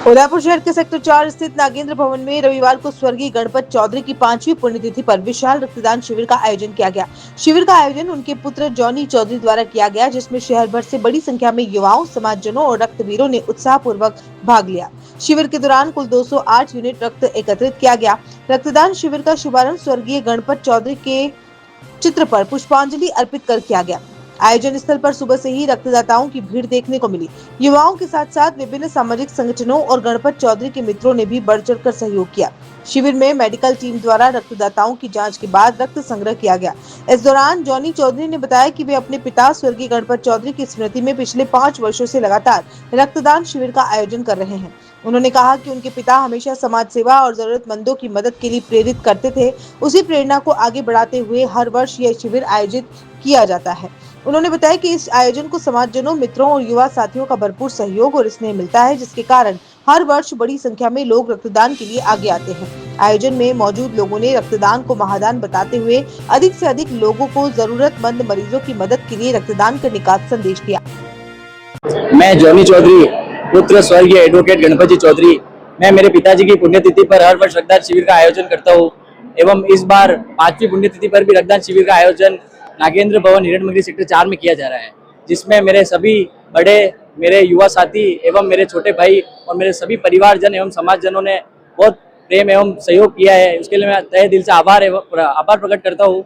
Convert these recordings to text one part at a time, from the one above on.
उदयपुर शहर के सेक्टर 4 स्थित नागेंद्र भवन में रविवार को स्वर्गीय गणपत चौधरी की 5वीं पुण्यतिथि पर विशाल रक्तदान शिविर का आयोजन किया गया। शिविर का आयोजन उनके पुत्र जॉनी चौधरी द्वारा किया गया, जिसमें शहर भर से बड़ी संख्या में युवाओं, समाजजनों और रक्तवीरों ने उत्साहपूर्वक भाग लिया। शिविर के दौरान कुल 208 यूनिट रक्त एकत्रित किया गया। रक्तदान शिविर का शुभारंभ स्वर्गीय गणपत चौधरी के चित्र पर पुष्पांजलि अर्पित कर किया गया। आयोजन स्थल पर सुबह से ही रक्तदाताओं की भीड़ देखने को मिली। युवाओं के साथ साथ विभिन्न सामाजिक संगठनों और गणपत चौधरी के मित्रों ने भी बढ़ चढ़कर सहयोग किया। शिविर में मेडिकल टीम द्वारा रक्तदाताओं की जांच के बाद रक्त संग्रह किया गया। इस दौरान जॉनी चौधरी ने बताया कि वे अपने पिता स्वर्गीय गणपत चौधरी की स्मृति में पिछले 5 वर्षों से लगातार रक्तदान शिविर का आयोजन कर रहे हैं। उन्होंने कहा कि उनके पिता हमेशा समाज सेवा और जरूरतमंदों की मदद के लिए प्रेरित करते थे। उसी प्रेरणा को आगे बढ़ाते हुए हर वर्ष यह शिविर आयोजित किया जाता है। उन्होंने बताया कि इस आयोजन को समाजजनों, मित्रों और युवा साथियों का भरपूर सहयोग और स्नेह मिलता है, जिसके कारण हर वर्ष बड़ी संख्या में लोग रक्तदान के लिए आगे आते हैं। आयोजन में मौजूद लोगों ने रक्तदान को महादान बताते हुए अधिक से अधिक लोगों को जरूरतमंद मरीजों की मदद के लिए रक्तदान करने का संदेश दिया। मैं जॉनी चौधरी, पुत्र स्वर्गीय एडवोकेट गणपत जी चौधरी, मैं मेरे पिताजी की पुण्यतिथि पर हर वर्ष रक्तदान शिविर का आयोजन करता हूँ एवं इस बार 5वीं पुण्यतिथि पर भी रक्तदान शिविर का आयोजन नागेंद्र भवन हिरणमंगरी सेक्टर 4 में किया जा रहा है, जिसमें मेरे सभी बड़े, मेरे युवा साथी एवं मेरे छोटे भाई और मेरे सभी परिवारजन एवं समाजजनों ने बहुत प्रेम एवं सहयोग किया है। उसके लिए मैं तहे दिल से आभार प्रकट करता हूँ।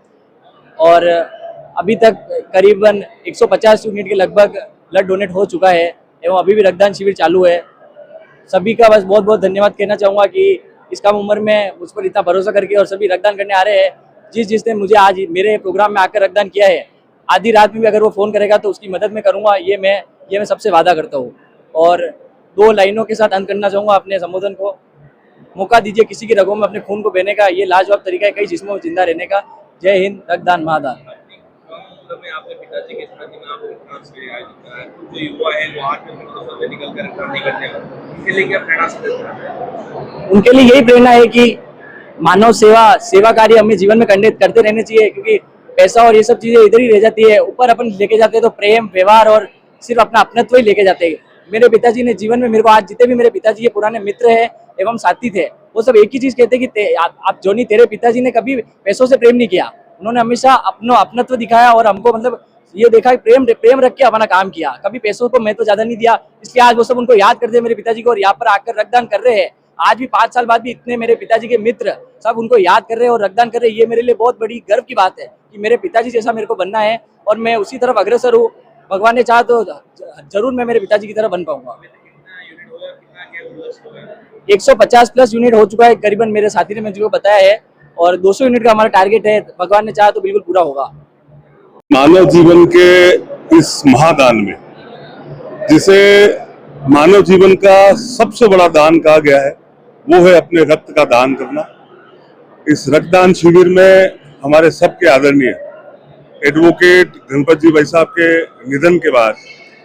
और अभी तक करीबन 150 यूनिट के लगभग ब्लड डोनेट हो चुका है एवं अभी भी रक्तदान शिविर चालू है। सभी का बस बहुत बहुत धन्यवाद कहना चाहूँगा कि इस कम उम्र में मुझ पर इतना भरोसा करके और सभी रक्तदान करने आ रहे हैं। जिसने मुझे आज मेरे प्रोग्राम में आकर रक्तदान किया है, आधी रात में भी अगर वो फ़ोन करेगा तो उसकी मदद में करूँगा, ये मैं सबसे वादा करता हूँ। और 2 लाइनों के साथ अंत करना चाहूँगा अपने संबोधन को। मौका दीजिए किसी की रगों में अपने खून को बहने का, ये लाजवाब तरीका है कई जिस्मों में जिंदा रहने का। जय हिंद, रक्तदान महादान। आपके पिताजी की स्मृति में आपने रक्तदान शिविर आयोजित करा है। जो युवा है वो आज में निकल कर रक्तदान नहीं करते हैं, उनके लिए क्या प्रेरणा संदेश है? उनके लिए यही प्रेरणा है कि मानव सेवा कार्य हमें जीवन में करते रहने चाहिए, क्योंकि पैसा और ये सब चीजें इधर ही रह जाती है। ऊपर अपन लेके जाते हैं तो प्रेम, व्यवहार और सिर्फ अपना अपनत्व ही लेके जाते हैं। मेरे पिताजी ने जीवन में मेरे को, आज जितने भी मेरे पिताजी के पुराने मित्र हैं एवं साथी थे, वो सब एक ही चीज कहते हैं कि आप जॉनी, तेरे पिताजी ने कभी पैसों से प्रेम नहीं किया। उन्होंने हमेशा अपनत्व दिखाया और हमको मतलब ये देखा कि प्रेम रख के अपना काम किया। कभी पैसों को मैं तो ज्यादा नहीं दिया, इसलिए आज वो सब उनको याद करते हैं मेरे पिताजी को, और यहाँ पर आकर रक्तदान कर रहे हैं। आज भी 5 साल बाद भी इतने मेरे पिताजी के मित्र सब उनको याद कर रहे हैं और रक्तदान कर रहे हैं। ये मेरे लिए बहुत बड़ी गर्व की बात है कि मेरे पिताजी जैसा मेरे को बनना है और मैं उसी तरफ अग्रसर हूँ। भगवान ने चाहा तो जरूर मैं मेरे पिताजी की तरह बन पाऊंगा। 150 प्लस यूनिट हो चुका है करीबन, मेरे साथी ने मुझे बताया है, और 200 यूनिट का हमारा टारगेट है। भगवान ने चाहा तो बिल्कुल पूरा होगा। मानव जीवन के इस महादान में, जिसे मानव जीवन का सबसे बड़ा दान कहा गया है, वो है अपने रक्त का दान करना। इस रक्तदान शिविर में हमारे सबके आदरणीय एडवोकेट गणपत जी भाई साहब के निधन के बाद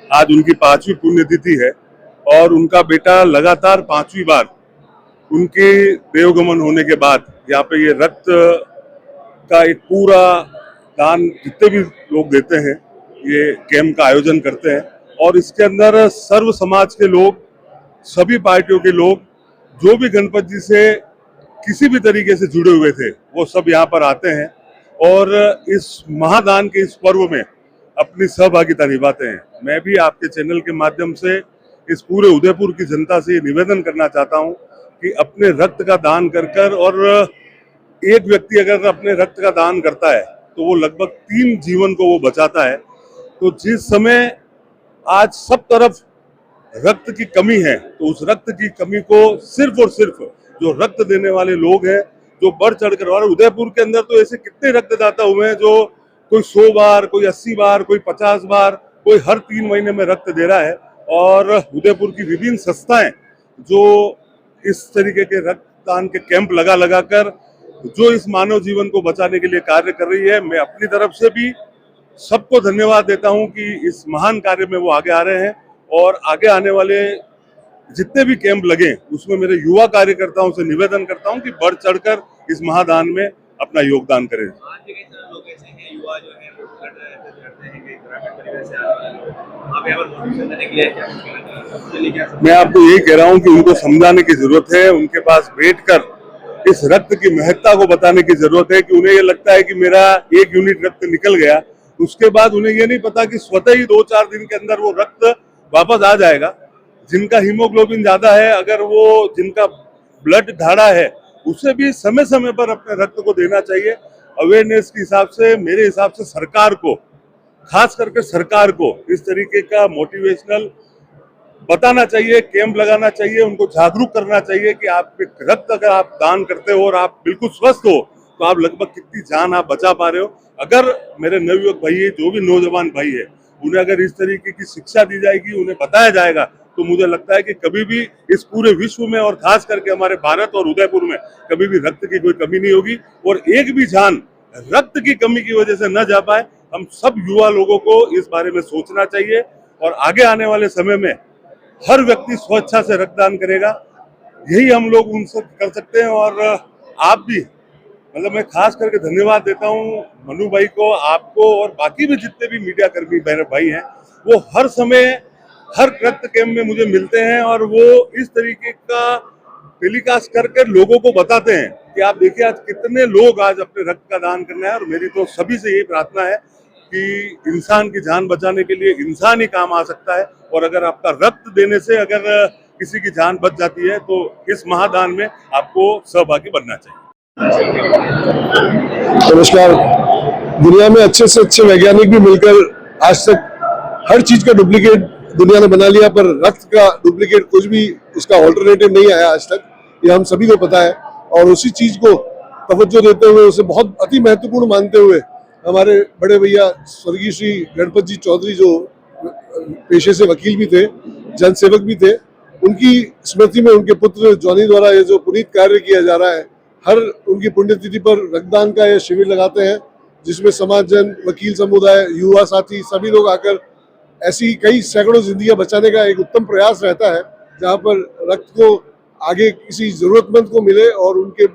आज उनकी 5वीं पुण्यतिथि है और उनका बेटा लगातार 5वीं बार उनके देवगमन होने के बाद यहाँ पे ये रक्त का एक पूरा दान जितने भी लोग देते हैं, ये कैंप का आयोजन करते हैं। और इसके अंदर सर्व समाज के लोग, सभी पार्टियों के लोग, जो भी गणपत जी से किसी भी तरीके से जुड़े हुए थे, वो सब यहाँ पर आते हैं और इस महादान के इस पर्व में अपनी सहभागिता निभाते हैं। मैं भी आपके चैनल के माध्यम से इस पूरे उदयपुर की जनता से निवेदन करना चाहता हूँ कि अपने रक्त का दान कर और एक व्यक्ति अगर अपने रक्त का दान करता है तो वो लगभग 3 जीवन को वो बचाता है। तो जिस समय आज सब तरफ रक्त की कमी है, तो उस रक्त की कमी को सिर्फ और सिर्फ जो रक्त देने वाले लोग हैं, जो बढ़ चढ़कर, और उदयपुर के अंदर तो ऐसे कितने रक्तदाता हुए हैं जो कोई 100 बार, कोई 80 बार, कोई 50 बार, कोई हर 3 महीने में रक्त दे रहा है। और उदयपुर की विभिन्न संस्थाएं जो इस तरीके के रक्तदान के कैंप लगा कर जो इस मानव जीवन को बचाने के लिए कार्य कर रही है, मैं अपनी तरफ से भी सबको धन्यवाद देता हूं कि इस महान कार्य में वो आगे आ रहे हैं। और आगे आने वाले जितने भी कैंप लगे उसमें मेरे युवा कार्यकर्ताओं से निवेदन करता हूं कि बढ़ चढ़कर इस महादान में अपना योगदान करें। आज भी कई सारे लोग ऐसे हैं, युवा जो है वो करते हैं ग्रामीण परिवेश से आने वाले लोग, आप यहाँ पर मोटिवेशन देने के लिए क्या कुछ कहना चाह रहे हैं? उसके लिए क्या मैं आपको यही कह रहा हूँ कि उनको समझाने की जरूरत है, उनके पास बैठकर इस रक्त की महत्ता को बताने की जरूरत है कि उन्हें ये लगता है कि मेरा 1 यूनिट रक्त निकल गया, उसके बाद उन्हें ये नहीं पता कि स्वतः ही 2-4 दिन के अंदर वो रक्त वापस आ जाएगा। जिनका हीमोग्लोबिन ज्यादा है, अगर वो जिनका ब्लड ढाढ़ा है, उसे भी समय समय पर अपने रक्त को देना चाहिए। अवेयरनेस के हिसाब से, मेरे हिसाब से सरकार को, खास करके सरकार को इस तरीके का मोटिवेशनल बताना चाहिए, कैंप लगाना चाहिए, उनको जागरूक करना चाहिए कि आप रक्त अगर आप दान करते हो और आप बिल्कुल स्वस्थ हो तो आप लगभग कितनी जान आप बचा पा रहे हो। अगर मेरे नवयुवक भाई, जो भी नौजवान भाई है, उन्हें अगर इस तरीके की शिक्षा दी जाएगी, उन्हें बताया जाएगा, तो मुझे लगता है कि कभी भी इस पूरे विश्व में और खास करके हमारे भारत और उदयपुर में कभी भी रक्त की कोई कमी नहीं होगी और एक भी जान रक्त की कमी की वजह से न जा पाए। हम सब युवा लोगों को इस बारे में सोचना चाहिए और आगे आने वाले समय में हर व्यक्ति स्वेच्छा से रक्तदान करेगा, यही हम लोग उनसे कर सकते हैं। और आप भी, मतलब मैं खास करके धन्यवाद देता हूँ मनु भाई को, आपको और बाकी भी जितने भी मीडिया कर्मी मेरे भाई हैं, वो हर समय हर रक्त कैंप में मुझे मिलते हैं और वो इस तरीके का टेलीकास्ट करके लोगों को बताते हैं कि आप देखिए आज कितने लोग आज अपने रक्त का दान करना है। और मेरी तो सभी से यही प्रार्थना है कि इंसान की जान बचाने के लिए इंसान ही काम आ सकता है, और अगर आपका रक्त देने से अगर किसी की जान बच जाती है तो इस महादान में आपको सहभागी बनना चाहिए। नमस्कार। दुनिया में अच्छे से अच्छे वैज्ञानिक भी मिलकर आज तक हर चीज का डुप्लीकेट दुनिया ने बना लिया, पर रक्त का डुप्लीकेट कुछ भी उसका ऑल्टरनेटिव नहीं आया आज तक, ये हम सभी को पता है। और उसी चीज को तवज्जो देते हुए, उसे बहुत अति महत्वपूर्ण मानते हुए हमारे बड़े भैया स्वर्गीय श्री गणपत जी चौधरी, जो पेशे से वकील भी थे, जनसेवक भी थे, उनकी स्मृति में उनके पुत्र जॉनी द्वारा ये जो पुनीत कार्य किया जा रहा है, हर उनकी पुण्यतिथि पर रक्तदान का ये शिविर लगाते हैं, जिसमें समाज जन, वकील समुदाय, युवा साथी सभी लोग आकर ऐसी कई सैकड़ों जिंदगियां बचाने का एक उत्तम प्रयास रहता है, जहां पर रक्त को आगे किसी जरूरतमंद को मिले और उनके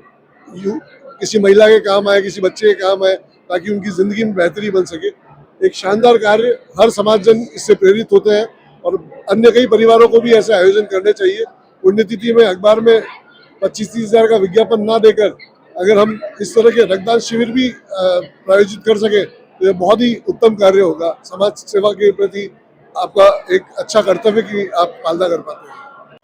किसी महिला के काम आए, किसी बच्चे के काम आए, ताकि उनकी जिंदगी में बेहतरी बन सके। एक शानदार कार्य, हर समाज जन इससे प्रेरित होते हैं और अन्य कई परिवारों को भी ऐसे आयोजन करने चाहिए। पुण्यतिथि में अखबार में 25-30 हजार का विज्ञापन ना देकर अगर हम इस तरह के रक्तदान शिविर भी प्रायोजित कर सके तो यह बहुत ही उत्तम कार्य होगा। समाज सेवा के प्रति आपका एक अच्छा कर्तव्य की आप पालना कर पाते हैं।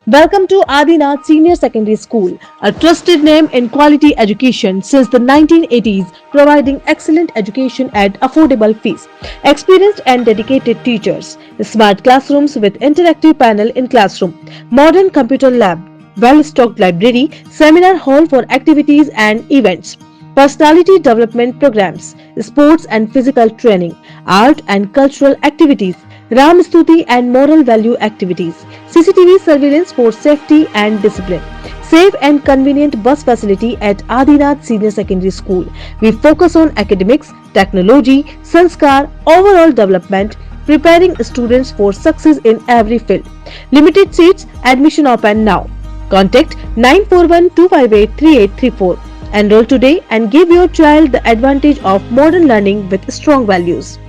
Welcome to Adinath Senior Secondary School, a trusted name in quality education since the 1980s, providing excellent education at affordable fees. Experienced and dedicated teachers, smart classrooms with interactive panel in classroom, modern computer lab, well-stocked library, seminar hall for activities and events, personality development programs, sports and physical training, art and cultural activities, Ram Stuti and moral value activities, CCTV surveillance for safety and discipline, safe and convenient bus facility at Adinath Senior Secondary School. We focus on academics, technology, sanskar, overall development, preparing students for success in every field. Limited seats, admission open now. Contact 9412583834. Enroll today and give your child the advantage of modern learning with strong values.